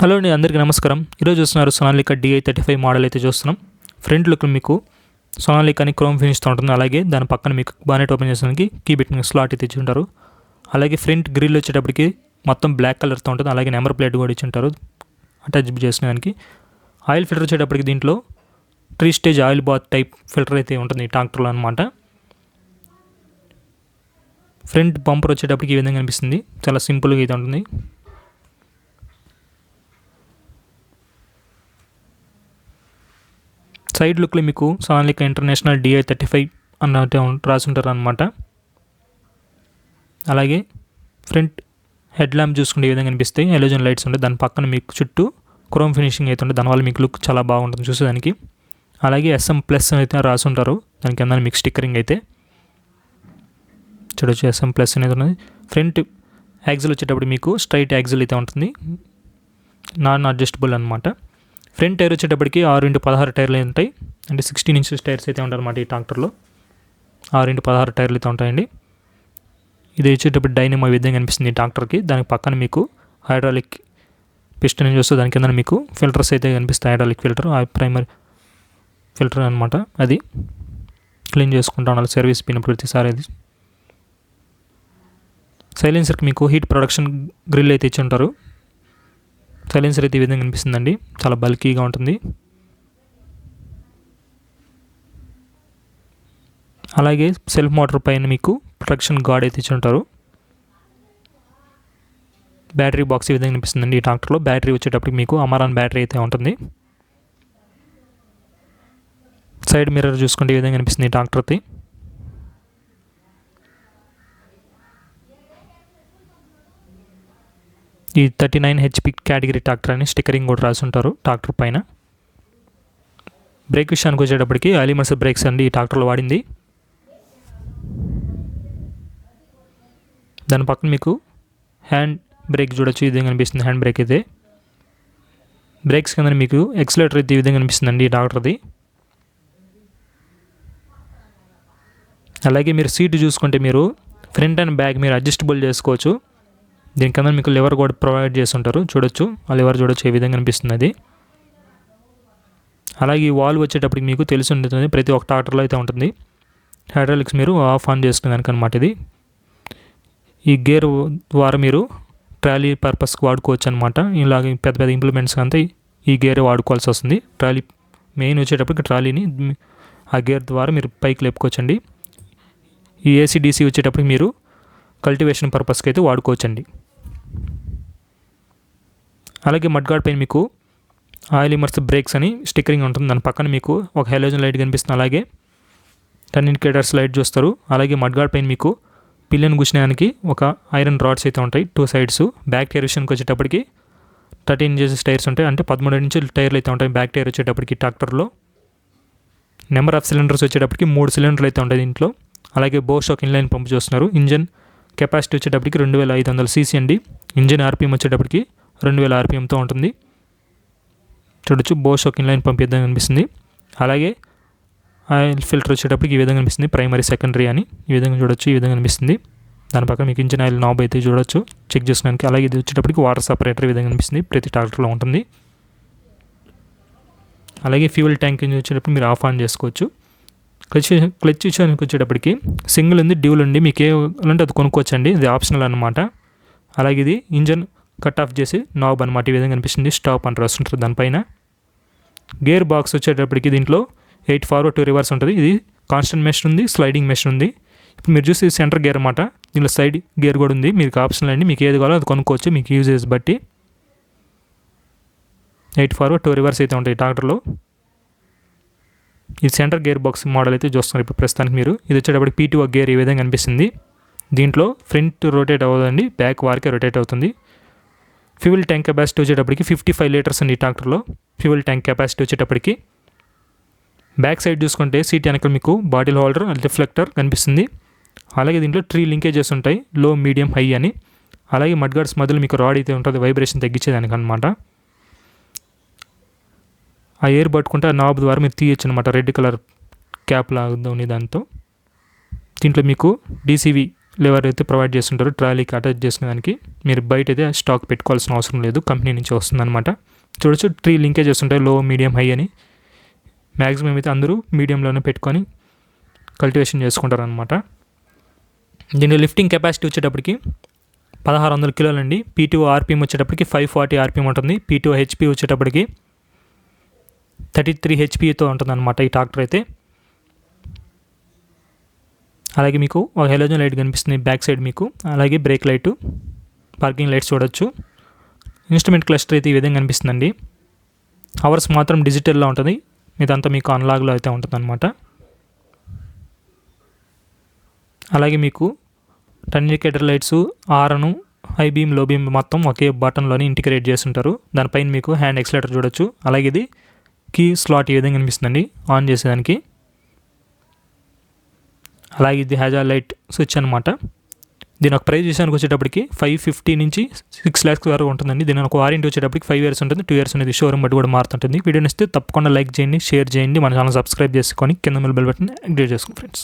Hello అండి, అందరికీ నమస్కారం. ఈరోజు చూస్తున్నారు సోనాలికా DI35 మోడల్ అయితే చూస్తున్నాం. ఫ్రంట్ లుక్ మీకు సోనాలికా అని క్రోమ్ ఫినిష్తో ఉంటుంది. అలాగే దాని పక్కన మీకు బానెట్ ఓపెన్ చేసడానికి కీ పెట్టిన స్లాట్ అయితే ఇచ్చి ఉంటారు. అలాగే ఫ్రంట్ గ్రిల్ వచ్చేటప్పటికి మొత్తం బ్లాక్ కలర్తో ఉంటుంది. అలాగే నెంబర్ ప్లేట్ కూడా ఇచ్చి ఉంటారు అటాచ్ చేసుకునేదానికి. ఆయిల్ ఫిల్టర్ వచ్చేటప్పటికి దీంట్లో 3 stage oil bath type filter అయితే ఉంటుంది ఈ ట్రాక్టర్లో అనమాట. ఫ్రంట్ బంపర్ వచ్చేటప్పటికి ఈ విధంగా కనిపిస్తుంది. చాలా సింపుల్గా అయితే ఉంటుంది. సైడ్ లుక్లో మీకు సోనాలికా ఇంటర్నేషనల్ DI35 అన్నట్టు రాసుంటారు అనమాట. అలాగే ఫ్రంట్ హెడ్ ల్యాంప్ చూసుకుంటే ఈ విధంగా కనిపిస్తాయి. ఎలోజన్ లైట్స్ ఉంటాయి. దాని పక్కన మీకు చుట్టూ క్రోమ్ ఫినిషింగ్ అయితే ఉంటుంది. దానివల్ల మీకు లుక్ చాలా బాగుంటుంది చూసేదానికి. అలాగే SM ప్లస్ అయితే రాసుంటారు దాని కింద మీకు స్టిక్కరింగ్ అయితే చూడొచ్చు. SM ప్లస్ అనేది ఉన్నది. ఫ్రంట్ యాక్సిల్ వచ్చేటప్పుడు మీకు స్ట్రైట్ యాక్సిల్ అయితే ఉంటుంది, నాన్ అడ్జస్టబుల్ అనమాట. ఫ్రంట్ టైర్ వచ్చేటప్పటికి 6x16 టైర్లు ఉంటాయి. అంటే 16 ఇంచెస్ టైర్స్ అయితే ఉంటాయి అన్నమాట. ఈ ట్రాక్టర్లో 6x16 టైర్లు అయితే ఉంటాయండి. ఇది వచ్చేటప్పుడు డైనమో విధంగా కనిపిస్తుంది ఈ ట్రాక్టర్కి. దానికి పక్కన మీకు హైడ్రాలిక్ పిస్టన్ చూస్తే దాని కింద మీకు ఫిల్టర్స్ అయితే కనిపిస్తాయి. హైడ్రాలిక్ ఫిల్టర్, ప్రైమరీ ఫిల్టర్ అనమాట. అది క్లీన్ చేసుకుంటా ఉండాలి సర్వీస్ పోయినప్పుడు ప్రతిసారి. అది సైలెన్సర్కి మీకు హీట్ ప్రొడక్షన్ గ్రిల్ అయితే ఇచ్చి ఉంటారు. సైలెన్సర్ అయితే ఈ విధంగా కనిపిస్తుందండి. చాలా బల్కీగా ఉంటుంది. అలాగే సెల్ఫ్ మోటార్ పైన మీకు ప్రొటెక్షన్ గార్డ్ అయితే ఇచ్చి ఉంటారు. బ్యాటరీ బాక్స్ ఈ విధంగా కనిపిస్తుందండి. ఈ ట్రాక్టర్లో బ్యాటరీ వచ్చేటప్పటికి మీకు అమరాన్ బ్యాటరీ అయితే ఉంటుంది. సైడ్ మిర్రర్ చూసుకుంటే ఈ విధంగా కనిపిస్తుంది ఈ ట్రాక్టర్ది. ఈ 39 HP కేటగిరీ ట్రాక్టర్ అని స్టిక్కరింగ్ కూడా రాసి ఉంటారు ట్రాక్టర్ పైన. బ్రేక్ విషయానికి వచ్చేటప్పటికి అలిమర్స్ బ్రేక్స్ అండి ఈ ట్రాక్టర్లో వాడింది. దాని పక్కన మీకు హ్యాండ్ బ్రేక్ చూడొచ్చు. ఈ విధంగా కనిపిస్తుంది హ్యాండ్ బ్రేక్ అయితే. బ్రేక్స్ కింద మీకు ఎక్సలేటర్ అయితే ఈ విధంగా కనిపిస్తుందండి ఈ ట్రాక్టర్ది. అలాగే మీరు సీట్ చూసుకుంటే మీరు ఫ్రంట్ అండ్ బ్యాక్ మీరు అడ్జస్టబుల్ చేసుకోవచ్చు. దీని కింద మీకు లివర్ కూడా ప్రొవైడ్ చేసి ఉంటారు. చూడొచ్చు, ఆ లివర్ చూడొచ్చు ఏ విధంగా కనిపిస్తుంది అది. అలాగే ఈ వాల్వ్ వచ్చేటప్పటికి మీకు తెలిసి ఉంటుంది, ప్రతి ఒక్క ట్రాక్టర్లో అయితే ఉంటుంది. హైడ్రాలిక్స్ మీరు ఆఫ్ ఆన్ చేసుకునేదానికి అనమాట ఇది. ఈ గేర్ ద్వారా మీరు ట్రాలీ పర్పస్కి వాడుకోవచ్చు అనమాట. ఇలాగే పెద్ద పెద్ద ఇంప్లిమెంట్స్ అంతా ఈ గేర్ వాడుకోవాల్సి వస్తుంది. ట్రాలీ మెయిన్ వచ్చేటప్పటికి ట్రాలీని ఆ గేర్ ద్వారా మీరు పైకి లేపుకోవచ్చండి. ఈ AC/DC వచ్చేటప్పటికి మీరు కల్టివేషన్ పర్పస్కి అయితే వాడుకోవచ్చండి. అలాగే మడ్గార్డ్ పైన మీకు ఆయిల్ ఇమర్స్ బ్రేక్స్ అని స్టిక్కరింగ్ ఉంటుంది. దాని పక్కన మీకు ఒక హెలోజన్ లైట్ కనిపిస్తుంది. అలాగే టర్న్ ఇండికేటర్స్ లైట్ చూస్తారు. అలాగే మడ్గార్డ్ పైన మీకు పిల్లన్ కూర్చునేదానికి ఒక ఐరన్ రాడ్స్ అయితే ఉంటాయి 2 సైడ్స్. బ్యాక్ టైర్ విషయానికి వచ్చేటప్పటికి 13 ఇంచెస్ టైర్స్ ఉంటాయి. అంటే 13 ఇంచుల టైర్లు అయితే ఉంటాయి బ్యాక్ టైర్ వచ్చేటప్పటికి ట్రాక్టర్లో. నెంబర్ ఆఫ్ సిలిండర్స్ వచ్చేటప్పటికి 3 సిలిండర్లు అయితే ఉంటాయి దీంట్లో. అలాగే బోషాక్ ఇన్లైన్ పంప్ చూస్తున్నారు. ఇంజన్ కెపాసిటీ వచ్చేటప్పటికి 2500 cc అండి. ఇంజన్ RPM వచ్చేటప్పటికి 2000 RPMతో ఉంటుంది. చూడొచ్చు, బోషాక్ ఇన్లైన్ పంప్ విధంగా కనిపిస్తుంది. అలాగే ఆయిల్ ఫిల్టర్ వచ్చేటప్పటికి ఈ విధంగా కనిపిస్తుంది, ప్రైమరీ సెకండరీ అని ఈ విధంగా చూడొచ్చు. ఈ విధంగా కనిపిస్తుంది. దాని పక్కన మీకు ఇంజన్ ఆయిల్ నాబ్ అయితే చూడొచ్చు చెక్ చేసుకోవడానికి. అలాగే ఇది వచ్చేటప్పటికి వాటర్ సపరేటర్ ఈ విధంగా కనిపిస్తుంది, ప్రతి ట్రాక్టర్లో ఉంటుంది. అలాగే ఫ్యూయల్ ట్యాంక్ వచ్చేటప్పుడు మీరు ఆఫ్ ఆన్ చేసుకోవచ్చు. క్లచ్ విషయానికి వచ్చేటప్పటికి సింగిల్ ఉంది, డ్యూల్ ఉంది. మీకు ఏ అంటే అది కొనుక్కోవచ్చండి, ఇది ఆప్షనల్ అనమాట. అలాగే ఇది ఇంజన్ కట్ ఆఫ్ చేసి నాబ్ అనమాట. ఈ విధంగా కనిపిస్తుంది, స్టాప్ అని రాస్తుంటారు దానిపైన. గేర్ బాక్స్ వచ్చేటప్పటికి దీంట్లో 8 ఫార్వర్డ్ 2 రివర్స్ ఉంటుంది. ఇది కాన్స్టెంట్ మెష్ ఉంది, స్లైడింగ్ మెష్ ఉంది. ఇప్పుడు మీరు చూసి సెంటర్ గేర్ అనమాట. దీనిలో సైడ్ గేర్ కూడా ఉంది. మీకు ఆప్షనల్ అండి, మీకు ఏది కావాలో అది కొనుక్కోవచ్చు మీకు యూజెస్ బట్టి. 8 ఫార్వర్డ్ 2 రివర్స్ అయితే ఉంటాయి ట్రాక్టర్లో. ఇది సెంటర్ గేర్ బాక్స్ మోడల్ అయితే చూస్తున్నారు ఇప్పుడు ప్రస్తుతానికి మీరు. ఇది వచ్చేటప్పటికి P2 గేర్ ఈ విధంగా కనిపిస్తుంది. దీంట్లో ఫ్రంట్ రొటేట్ అవ్వదండి, బ్యాక్ వారికే రొటేట్ అవుతుంది. ఫ్యూయల్ ట్యాంక్ కెపాసిటీ వచ్చేటప్పటికి 55 లీటర్స్ అండి ఈ ట్రాక్టర్లో. ఫ్యూయల్ ట్యాంక్ కెపాసిటీ వచ్చేటప్పటికి బ్యాక్ సైడ్ చూసుకుంటే సీట్ వెనక మీకు బాటిల్ హోల్డర్, రిఫ్లెక్టర్ కనిపిస్తుంది. అలాగే దీంట్లో 3 లింకేజెస్ ఉంటాయి, లో, మీడియం, హై అని. అలాగే మడ్గార్డ్స్ మధ్యలో మీకు రాడ్ అయితే ఉంటుంది వైబ్రేషన్ తగ్గించేదానికి అనమాట. ఆ ఎయిర్ పట్టుకుంటే ఆ నాబ్ ద్వారా మీరు తీయచ్చు అనమాట. రెడ్ కలర్ క్యాప్ లాగా ఉంది దాంతో. దీంట్లో మీకు DCV లివర్ అయితే ప్రొవైడ్ చేస్తుంటారు ట్రాలీకి అటాచ్ చేసుకునేదానికి. మీరు బయట అయితే స్టాక్ పెట్టుకోవాల్సిన అవసరం లేదు, కంపెనీ నుంచి వస్తుందన్నమాట. చూడొచ్చు 3 లింకేజెస్ ఉంటాయి, లో, మీడియం, హై అని. మ్యాక్సిమం అయితే అందరూ మీడియంలోనే పెట్టుకొని కల్టివేషన్ చేసుకుంటారనమాట. దీని లిఫ్టింగ్ కెపాసిటీ వచ్చేటప్పటికి 1600 కిలోలు అండి. P2 ఆర్పిఎం వచ్చేటప్పటికి 540 ఆర్పిఎం ఉంటుంది. P2 హెచ్పి వచ్చేటప్పటికి 33 హెచ్పితో ఉంటుంది అనమాట ఈ ట్రాక్టర్ అయితే. అలాగే మీకు ఒక హెలోజన్ లైట్ కనిపిస్తుంది బ్యాక్ సైడ్ మీకు, అలాగే బ్రేక్ లైటు, పార్కింగ్ లైట్స్ చూడొచ్చు. ఇన్స్ట్రుమెంట్ క్లస్టర్ అయితే ఈ విధంగా కనిపిస్తుందండి. అవర్స్ మాత్రం డిజిటల్లో ఉంటుంది, ఇదంతా మీకు అనలాగ్లో అయితే ఉంటుంది అనమాట. అలాగే మీకు turn indicator lights, RN, high beam, లో బీమ్ మొత్తం ఒకే బటన్లోనే ఇంటిగ్రేట్ చేస్తుంటారు. దానిపైన మీకు హ్యాండ్ ఎక్సలేటర్ చూడొచ్చు. అలాగే ఇది కీ స్లాట్ ఈ విధంగా కనిపిస్తుందండి ఆన్ చేసేదానికి. అలాగే ఇది హ్యాజార్ లైట్ స్విచ్ అనమాట. దీని ఒక ప్రైస్ విషయానికి వచ్చేటప్పటికి 550 నుంచి 6 lakhs వరకు ఉంటుందండి. దీని ఒక వారంటీ వచ్చేటప్పటికి 5 years ఉంటుంది. 2 years అనేది షోరూమ్ బట్టి కూడా మారుతుంటుంది. వీడియో నచ్చితే తప్పకుండా లైక్ చేయండి, షేర్ చేయండి, మన ఛానల్ సబ్స్క్రైబ్ చేసుకొని కింద బెల్ బటన్ యాక్టివేట్ చేసుకోండి ఫ్రెండ్స్.